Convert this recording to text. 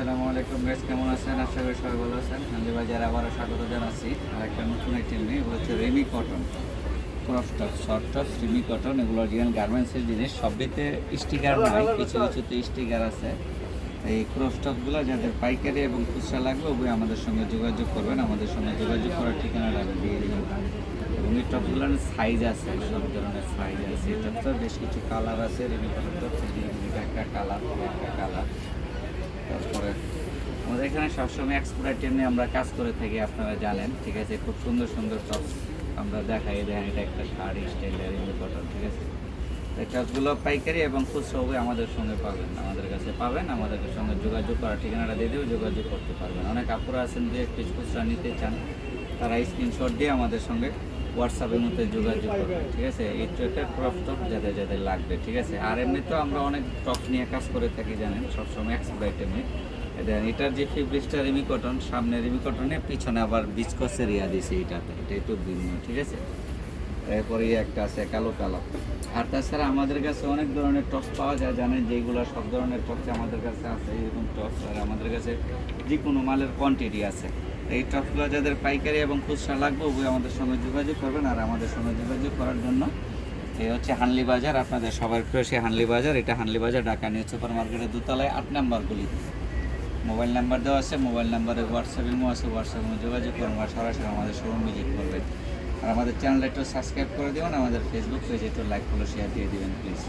আসসালামু আলাইকুম গাইস, কেমন আছেন? আশা করি সবাই ভালো আছেন। হান্ডি বাজারে আবারও স্বাগত জানাচ্ছি আর একটা নতুন আইটেম নিয়ে। এগুলো হচ্ছে Remi cotton cross top, short top, Remi cotton. এগুলো অরিজিনাল গার্মেন্টসের জিনিস। সবটিতে স্টিকার নাই, কিছু কিছুতে স্টিকার আছে। এই ক্রস টপগুলো যাদের পাইকারি এবং খুচরা লাগবে ওই আমাদের সঙ্গে যোগাযোগ করবেন। আমাদের সঙ্গে যোগাযোগ করার ঠিকানাটা আমি দিয়ে দেবেন। এবং এই টপগুলোর সাইজ আছে, সব ধরনের সাইজ আছে। এই টপটার বেশ কিছু কালার আছে। রেমি কটন টপ একটা কালার, একটা কালার। তারপরে আমাদের এখানে সবসময় এক্সপোর্ট আইটেম নিয়ে আমরা কাজ করে থাকি, আপনারা জানেন। ঠিক আছে, খুব সুন্দর সুন্দর টপস আমরা দেখাই। দেখেন, এটা একটা শাড়ি স্টাইলের রেমি কটন। ঠিক আছে, এই টপসগুলো পাইকারি এবং খুচরা হবে আমাদের সঙ্গে পাবেন, আমাদের কাছে পাবেন। আমাদের সঙ্গে যোগাযোগ করার ঠিকানাটা দিয়ে দেবে, যোগাযোগ করতে পারবেন। অনেক আপুরা আছেন যে পিস খুচরা নিতে চান, তারা স্ক্রিনশট দিয়ে আমাদের সঙ্গে হোয়াটসঅ্যাপের মধ্যে যোগাযোগ করবেন। ঠিক আছে, এই একটা ক্রপ টপ যাদের যাদের লাগবে। ঠিক আছে, আর এমনিতেও আমরা অনেক টপ নিয়ে কাজ করে থাকি, জানেন, সবসময় এক্সপোর্ট আইটেমে। এটার যে ফেব্রিক্সটা রেমি কটন, সামনে রেমি কটনে, পিছনে আবার বিস্কসের ইয়া দিয়েছে। এটা একটু ভিন্ন। ঠিক আছে, এরপরে একটা আছে কালো কালার। আর তাছাড়া আমাদের কাছে অনেক ধরনের টপস পাওয়া যায়, জানেন, যেগুলো সব ধরনের টপস আমাদের কাছে আছে। এরকম টপস আর আমাদের কাছে যে কোনো মালের কোয়ান্টিটি আছে। এই টপসগুলো যাদের পাইকারি এবং খুচরা লাগবে ওই আমাদের সঙ্গে যোগাযোগ করবেন। আর আমাদের সঙ্গে যোগাযোগ করার জন্য এই হচ্ছে হানলি বাজার, আপনাদের সবার প্রিয় সেই হানলি বাজার। এটা হানলি বাজার, ঢাকা নিউ সুপার মার্কেটের দোতলায় 8 নম্বর গলিতে। মোবাইল নাম্বার দেওয়া আছে, মোবাইল নাম্বারে হোয়াটসঅ্যাপ ইমো আছে, হোয়াটসঅ্যাপে যোগাযোগ করুন আর সরাসরি আমাদের শোরুম ভিজিট করবেন। আর আমাদের চ্যানেলটা একটু সাবস্ক্রাইব করে দেবেন, আমাদের ফেসবুক পেজে একটু লাইক ফলো শেয়ার দিয়ে দেবেন প্লিজ।